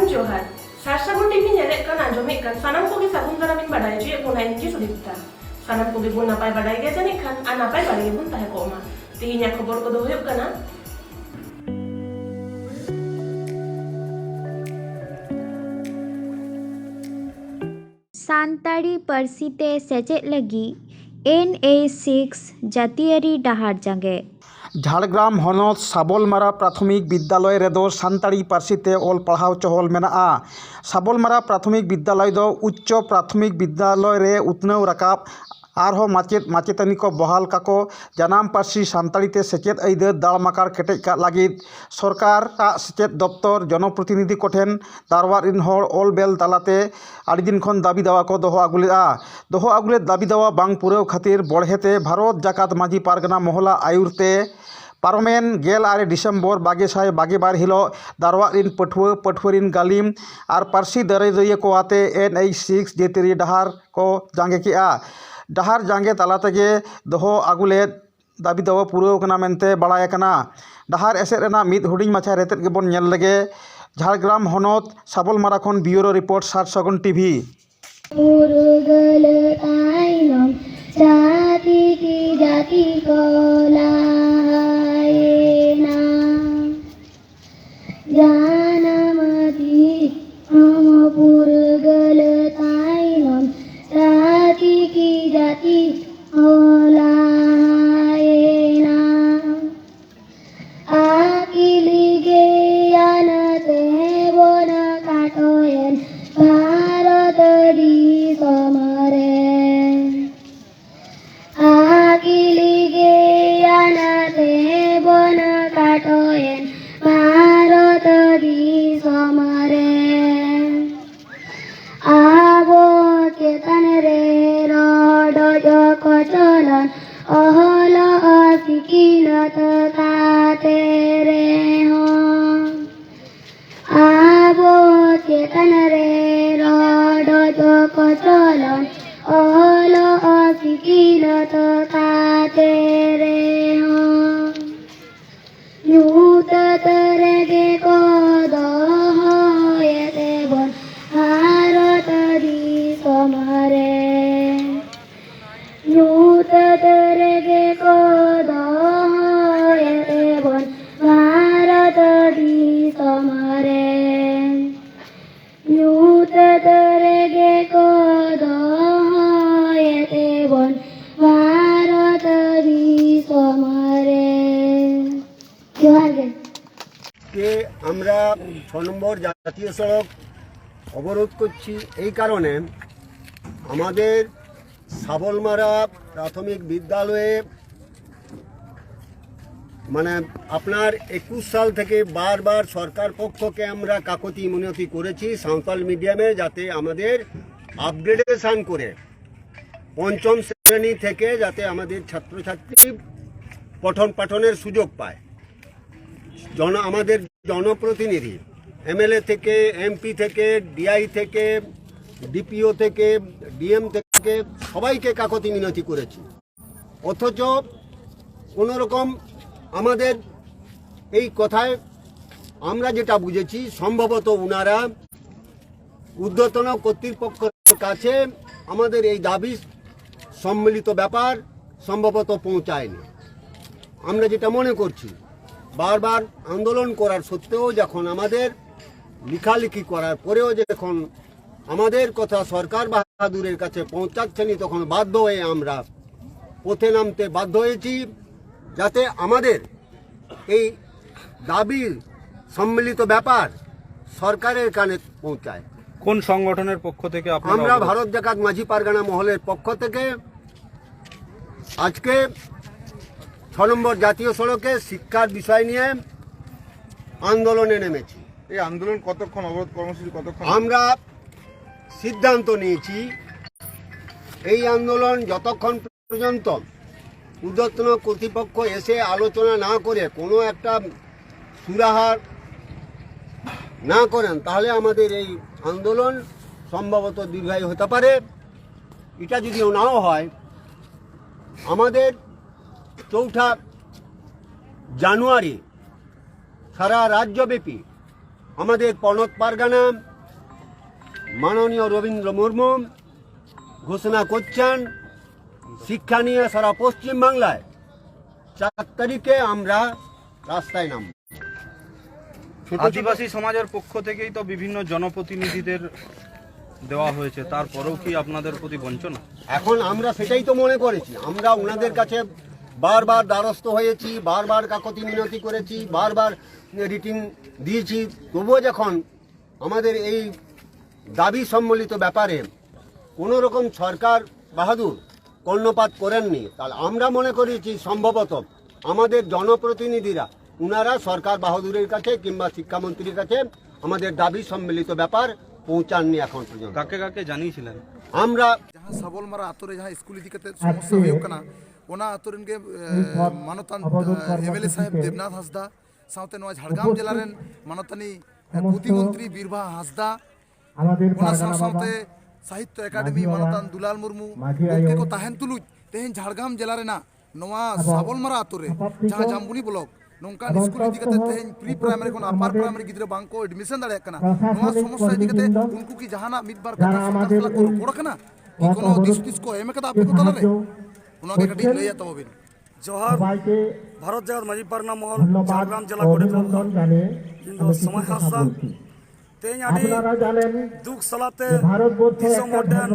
सागुन जोहार सारसागुन TV नेलेट kan anjomik kan sanam ko gi sagun karamin badai je punai ni sudipta sanam ko gi bun napai badai ge jani kan an napai badai bun tahe ko ma tihinya khobor ko do huyuk kana सानताड़ी पारसीते सेचेद लगी NA6 जातियारी डाहार जांगे झाड़ग्राम हनोत साबलमारा प्राथमिक विद्यालय रेदो सानताड़ी पारसीते all पढ़ाव चहल मेना साबलमारा प्राथमिक विद्यालय दो उच्च प्राथमिक विद्यालय रे उतनव रकाब आरहो माचेद माचेतानी को बहाल काको जानाम पार्सी सानताड़ीते सेचेद आइदार दाड़माकार केटेज का लागिद सरकार सेचेद दफ्तर जनप्रतिनिधि कोठेन दारवार इन हर ऑल बेल तालाते आड़ी दिन खन दाबी दावा को दोहो आगुले दाबी दावा बांग पुराव खातिर बड़हेते भारत जाकात माझी पारगना mohला आयुरते पारमेन गेल आरे डिसेम्बर 2022 हिलो दारवार इन पठुआरिन गालिम और पार्सी दाराय को आते NA6 जेतेरी डाहार को जांगे किया डाहार जांगे तालातेगे दोहो आगुले दाबी दावा पुराव कना मेनते बाड़ाय कना डाहार एसेद रेना मिद हुडिंग माछा रेतेद गेबन नेल लगे झाड़ग्राम हनोत साबलमारा खन ब्यूरो रिपोर्ट सारसागुन टीवी जाति की जाति को लाए ना जानमती हम पुरगल ताइनम जाति की जाति को लाए ना आकिलिगे यानते बोन काटोयन भारत दी समरे आकिलिगे यानते बोन काटोयन भारत दी समरे आबो केतन रे रोड कचलन अहल असिकिलत काते रे हो आबो केतन रे रोड कचलन अहल असिकिलत काते रे हो यूत तरगे को दोहयते बन भारत दी समरे यूत तरगे को दोहयते बन भारत दी समरे यूत तरगे को दोहयते बन भारत दी समरे কে আমরা 6 নম্বর জাতীয় সড়ক অবরোধ করছি এই কারণে আমাদের সাবলমারা প্রাথমিক বিদ্যালয়ে মানে আপনার 21 সাল থেকে বারবার সরকার পক্ষকে আমরা কাকতি মিনতি করেছি সাঁওতাল মিডিয়ামে যাতে আমাদের আপগ্রেডেশন করে পঞ্চম শ্রেণী থেকে যাতে আমাদের ছাত্রছাত্রী পঠন পাঠনের সুযোগ পায় আমাদের জনপ্রতিনিধি MLA থেকে MP থেকে DI থেকে DPO থেকে DM থেকে সবাইকে কাকতি মিনতি করেছি অথচ কোনো রকম আমাদের এই কথায় আমরা যেটা বুঝেছি সম্ভবত ওনারা ঊর্ধ্বতন কর্তৃপক্ষের কাছে আমাদের এই দাবি সম্মিলিত ব্যাপার সম্ভবত পৌঁছায়নি আমরা যেটা মনে করছি বারবার আন্দোলন করার সত্ত্বেও যখন আমাদের লেখালেখি করার পরেও যখন আমাদের কথা সরকার বাহাদুরের কাছে পৌঁছাচ্ছেনি তখন বাধ্য হয়ে আমরা পথে নামতে বাধ্য হয়েছি যাতে আমাদের এই দাবির সম্মিলিত ব্যাপার সরকারের কানে পৌঁছায়। কোন সংগঠনের পক্ষ থেকে আমরা ভারত জাকাত মাঝি পারগানা মহলের পক্ষ থেকে আজকে 6 নম্বর জাতীয় সড়কে শিক্ষার বিষয় নিয়ে আন্দোলনে নেমেছি। এই আন্দোলন কতক্ষণ অবরোধ কর্মসূচি কতক্ষণ আমরা সিদ্ধান্ত নিয়েছি এই আন্দোলন যতক্ষণ পর্যন্ত ঊর্ধ্বতন কর্তৃপক্ষ এসে আলোচনা না করে কোনো একটা সুরাহার না করেন তাহলে আমাদের এই আন্দোলন সম্ভবত দীর্ঘায়ু হতে পারে। এটা যদিও নাও হয় আমাদের 4 জানুয়ারি সারা রাজ্যব্যাপী আমাদের পনত পারগানা মাননীয় রবীন্দ্র মুর্মু ঘোষণা করছেন শিক্ষা নিয়ে সারা পশ্চিম বাংলায় 4 তারিখে আমরা রাস্তায় নামব। আদিবাসী সমাজের পক্ষ থেকেই তো বিভিন্ন জনপ্রতিনিধিদের দেওয়া হয়েছে, তারপরেও কি আপনাদের প্রতি বঞ্চনা? এখন আমরা সেটাই তো মনে করেছি, আমরা ওনাদের কাছে বারবার দ্বারস্থ হয়েছি, বারবার কাকতি মিনতি করেছি, বারবার রিটিং দিয়েছি, তবুও যখন আমাদের এই দাবি সম্বলিত ব্যাপারে কোনো রকম সরকার বাহাদুর কর্ণপাত করেননি, তাহলে আমরা মনে করেছি সম্ভবত আমাদের জনপ্রতিনিধিরা উনারা সরকার বাহাদুরের কাছে কিংবা শিক্ষামন্ত্রীর কাছে আমাদের দাবি সম্মিলিত ব্যাপার পৌঁছাননি এখন পর্যন্ত। কাকে কাকে জানিয়েছিলেন? আমরা जहाँ सबल मारा आतु रे जहाँ स्कूल इदी कते समस्या हुई कना ओना आतु रेन के मानतान एमएलए साहेब देवनाथ हांसदा साउते नवा झाड़गाम जिला रेन मानतानी प्रतिमंत्री बीरभा हांसदा ओना साउते साहित्य एकेडमी मानतान दुलाल मुर्मू उनके को ताहेन तुलुज तेहन झाड़गाम जिला रेना नवा सबल मारा आतु रे जहाँ जामबुनी ब्लॉक नौका स्कूल इदी कते तेहन प्री प्राइमरी को अपार प्राइमरी गिद्रे बांको एडमिशन दाड़े कना नवा समस्या इदी कते उनको की जहाना मिदबार कथा सरकार को रोड़ कना কোনো দিস কো এমে কথা আপনি কথা রে ওনাকে কাটি লইয়া তবিন जोहार भारत जगत माझी पारना महल झारग्राम जिला गोड़े इंदो समय हासा तेज आड़ी दुख सलाते दिसम मोडन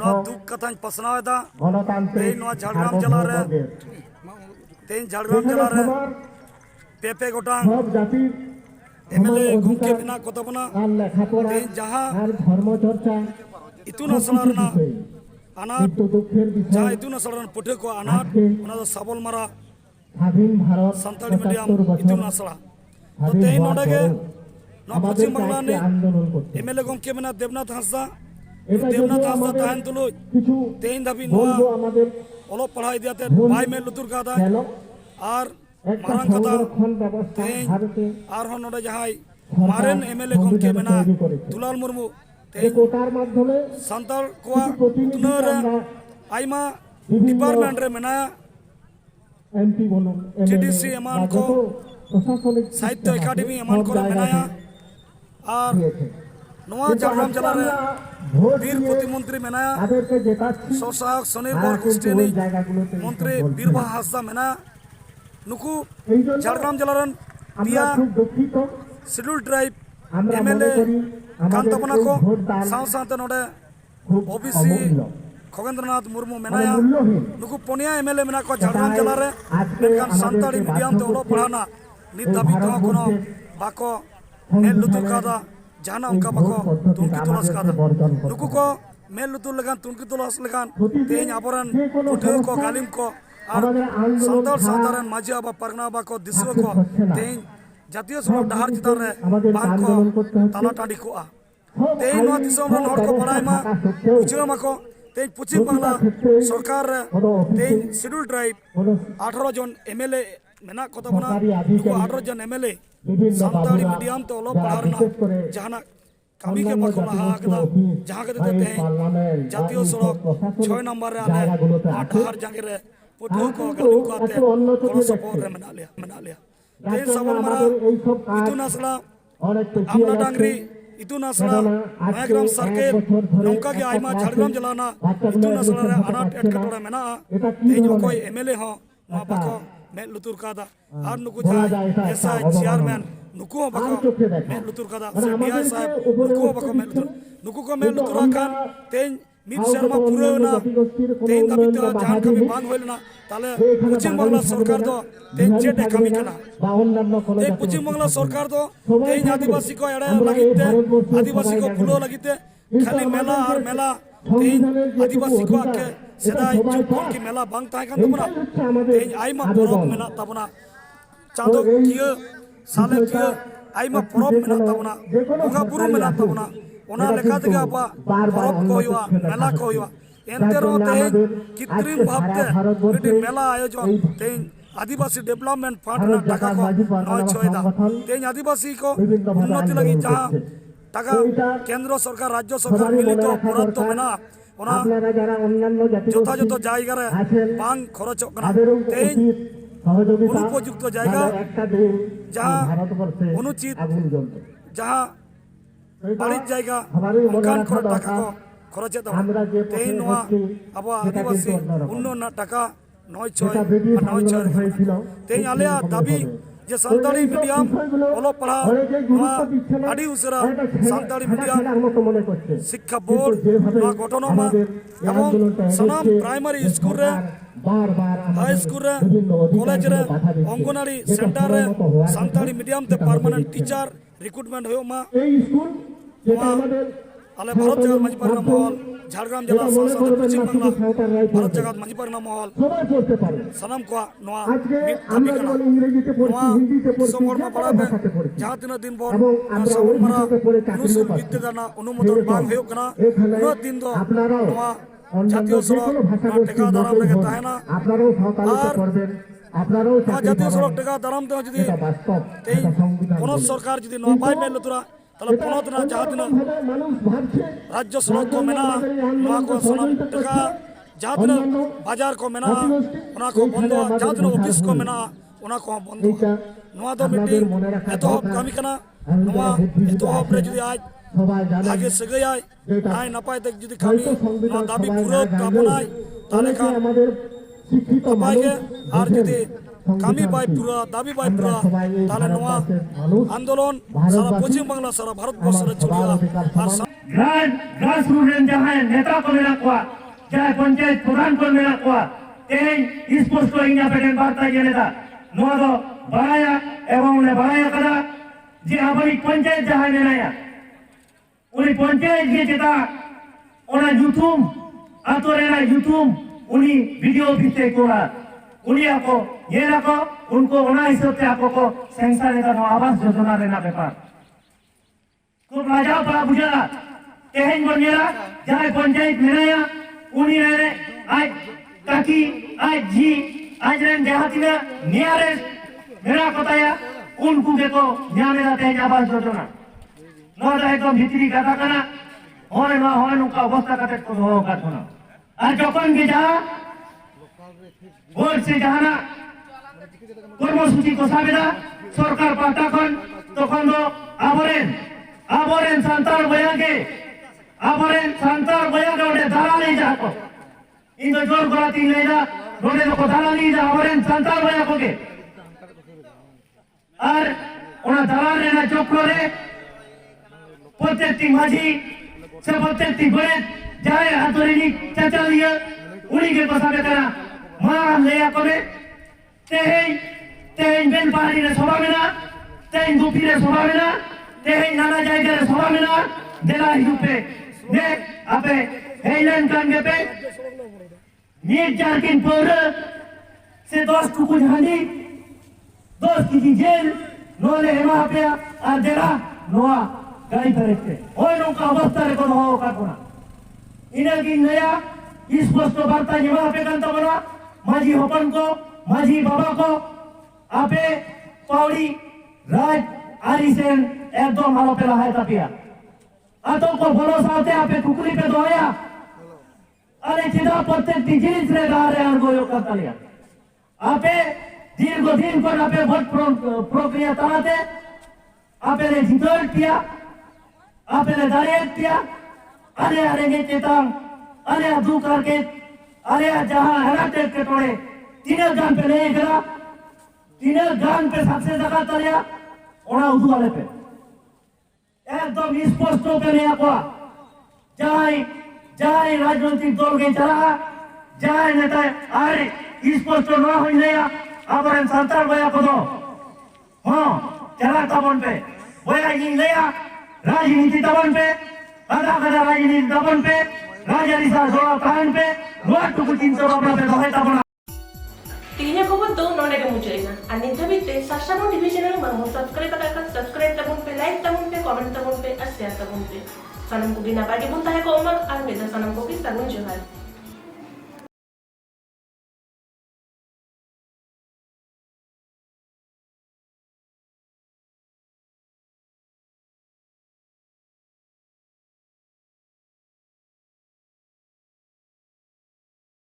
न दुख कथान पसनावेदा तेज नो झारग्राम जिला रे तेज झारग्राम जिला रे पेपे गोटांग एमएलए गुमके बिना कतबना तेज जहां इतुन असलारना अनाथ जहाँ इतुन असलारन पुठे को अनाथ उना दो सबल मारा संताली मीडियम इतुन असला तो तेही नोडे के ना पश्चिम बांग्ला ने एमएलए गम के बिना देवनाथ हांसदा ताहन तुलु तेही धाबी नोआ ओलो पढ़ाई दियाते भाई में लुतुर कादा आर मारंग कथा तेही आर हो नोडे जहाँ मारेन एमएलए गम के बिना दुलाल मुर्मू संताल को आईमा डिपार्टमेंट रे मेनाया टीडीसी एमान को साहित्य एकेडमी एमान को मेनाया और नवा झारग्राम जिला रे वीर प्रतिमंत्री मेनाया स्वसहायक स्वनिर्भर गोष्ठी मंत्री बीरभा हांसदा मेनाया नुकु झारग्राम जिला रन पिया शेड्यूल ट्राइब एमएलए कांतापना को साव सावते नोडे ओबीसी खगेंद्रनाथ मुर्मू मेनाया नुकु पोनिया एमएलए मेना को झारग्राम जिला रे मेनकान संताली मीडियम ते ओलो पढ़ाना नित दाबी तो कोनो बाको मेल लुतुर कादा जाना उनका बाको तुनकी तुलस कादा नुकु को मेल लुतुर लगान तुनकी तुलस लगान तेज आबरन पुठे को गालिम को और संताल साधारण माझी आबा परगना बाको दिसो को तेज जातीय सड़क डहार चितान रे बांको ताला टाडी को आ तेज नो दिसम रन हड़ को बड़ाई मा बुझे माको तेज पश्चिम बांग्ला सरकार रे तेज शेड्यूल ट्राइब 18 जन एमएलए मेना कत बना 18 जन एमएलए संताली मीडियम तो ओलो पढ़ारना जहाना कमी के बाको लहा कदा जहां के देते हैं जातीय सड़क 6 नंबर रे आले डहार जागे रे पुठो को गलिम को आते कोनो सपोर्ट रे मना लिया तेज सबल मारा इतुन असला आमना डांगरी इतुन असला मायाग्राम सर्किल नौका के आयमा झारग्राम जिलाना इतुन असला रे अनाट एटकटोरा मेना तेज कोई एमएलए हो मा बाको मे लुतुर कादा आर नुकु जाय एसआई चेयरमैन नुकु बाको मे लुतुर कादा डीआई साहब नुकु बाको मे लुतुर नुकु को मे लुतुर कान तेज मिद शर्मा पुरेना तेज दाबी तो जहां कभी बांग होइलना ताले पश्चिम बांग्ला सरकार दो तेज जेटे कमी कना तेज पश्चिम बांग्ला सरकार दो तेज आदिवासी को एड़े लगिते आदिवासी को भूलो लगिते खाली मेला और मेला तेज आदिवासी को आके सेदाय चुपन की मेला बांग ताय कान तबना तेज आइमा परब मेना तबना चांदो कियो साले कियो आइमा परब मेना तबना बोंगा बुरु मेना तबना ओना लेखा तक आपा परब को हुआ मेला को हुआ एंतेरो तेज कृत्रिम भावते मिटी मेला आयोजन तेज आदिवासी डेवलपमेंट फंड ना टाका को नय छयदा तेज आदिवासी को उन्नति लगी जहां टाका केंद्र सरकार राज्य सरकार मिलित बরাদ্দ मेना ओना যথাযথ জায়গায় বাং খরচ করা তেজ অনুপযুক্ত জায়গা जहाँ अनुचित जहाँ बाड़िज जायगा अनकान करे टाका को खरचे तबना तेहिन नोआ अब आदिवासी उन्नयन टाका 9-6 तेहिन आलेया दाबी जे सान्ताली मीडियम ओलो पढ़ाओ नोआ आदि उसरा सान्ताली मीडियम शिक्षा बोर्ड नोआ गठन मा एवं सनाम प्राइमरी स्कूल रे हाई स्कूल रे कॉलेज रे अंगनवाड़ी सेंटर रे सान्ताली मीडियम ते परमानेंट टीचर रिक्रूटमेंट होयो मा आले भारत जगत मांझी पारना महल झारग्राम जिला शासन पश्चिम बांगला भारत जगत मांझी पारना महल सनम को नोआ मित दाबी कना नोआ समरमा पड़ा पे जहां तीन दिन पर सबल मारा अनुसूल विद्यागाना अनुमोदन बांग हेयो कना उन दिन दो नोआ জাতীয় সড়ক টেকা দারাম লেগে তাহেনা আর জাতীয় সড়ক টেকা দারাম তো যদি এই কোন সরকার যদি ন পাই মেল তোরা তাহলে পনত না যাহাদিন রাজ্য সড়ক को मेना नोआ को सनम टेका जाहादिन बाजार को मेना ओना को बंद जाहादिन ऑफिस को मेना ओना को बंद नोआ दो मीटिंग एतोहब कामी कना नोआ एतोहब रे যদি आज आगे सगई आय आय नपाय तक যদি कामी नोआ दाबी पूरा ताबनाय ताले खान नपाय के আর যদি कामी बाय पूरा दाबी बाय पूरा ताले नोआ आंदोलन सारा पश्चिम बांगला सारा भारत वर्ष रे चलिया আর ग्रास रूट रे जहां नेता को मेना को जहां पंचायत प्रधान को मेना को तेन स्पष्ट इंडिया पेटेन वार्ता जेनेदा नोआ दो बड़ाया एवं ने बड़ाया कदा जे हमारी पंचायत जहां मेनाया उनी पंचायत के जेता ओना यूट्यूब आतोरेना यूट्यूब उनी वीडियो भिते कोरा उनी आपको ये रखो उनको ओना हिसाब से आपको सेंसर का आवास योजना देना पेपर को राजा पा बुझा तेहन बनिया जहां पंचायत मेनाया उनी रे आज काकी आज जी आज रे देहातीना नियरेस्ट मेरा बताया उनको देखो न्याय देते हैं आवास योजना नोदा एकदम भितरी कथा कना होय ना होय नुका अवस्था काटे को हो काटना আর যখন কি যা বলছে জানা কর্মসূচি কোসাবে না সরকার পাঠাখন তখন তো আবরেন সান্তাল বয়াকে ওরে দালালি যাকো ইন জোর গলাতি লেনা রোডে তো দালালি যা আবরেন সান্তাল বয়াকে আর ওনা দালালে না চক্রে প্রত্যেকটি মাঝি সে প্রত্যেকটি গড়ে যায় হাতরিনি চাচা দিয়ে উনিকে বসাবে তারা মা লেয়া করে তেই বেন পাহাড়িরে সবাবে না তেই দুপিরে সবাবে না তেই নানা জায়গায় সবাবে না জেলা হিসুপে দেখ আপে হেইলেন কানগে পে নিয়ে জারকিন পৌরে সে 10 টুকু ঝাঁড়ি 10 কেজি জেল নলে হেমা আপে আর জেলা নোয়া গাড়ি ফেরেছে ওই নৌকা অবস্থারে কোনো হওয়া কাটবো না इनकी नया स्पष्ट वार्ता जमा पे करता बना माझी होपन को माझी बाबा को आपे पौड़ी राज आरिसेन एकदम हालो पे रहा है तपिया आतो को भरोसा होते आपे कुकरी पे दोया अरे चिदा प्रत्येक जिनिस रे गारे आर गोयो करता लिया आपे दीर्घ दिन पर आपे भोट प्रक्रिया तलाते आपे ने जितोर किया आपे ने दायित्व किया अरे के चेतांग अरे दू करके अरे जहां हेराटेक के टोड़े तीनों गान पे नहीं करा तीनों गान पे सबसे जगह तलिया ओना उदू वाले पे एकदम स्पष्ट पे नहीं को जाए राजनीतिक दल के चला जाए नेता अरे स्पष्ट ना हो नहीं आबरन संताल भया को दो हां चला तबन पे भया इन लिया राजनीति तबन पे आधा राजनीति दबन पे राजनीति जोड़ा कान पे रोड टुकु 300 रुपया पे दोहे तबन तीन खबर तो नोडे के मुचेना आणि धबिते साशामो टीव्ही चॅनल वर सबस्क्राइब करा सबस्क्राइब तबन पे लाइक तबन पे कमेंट तबन पे शेयर तबन पे सनम को बिना पार्टी बोलता है को उमर और मेरा सनम को की सगुन जोहार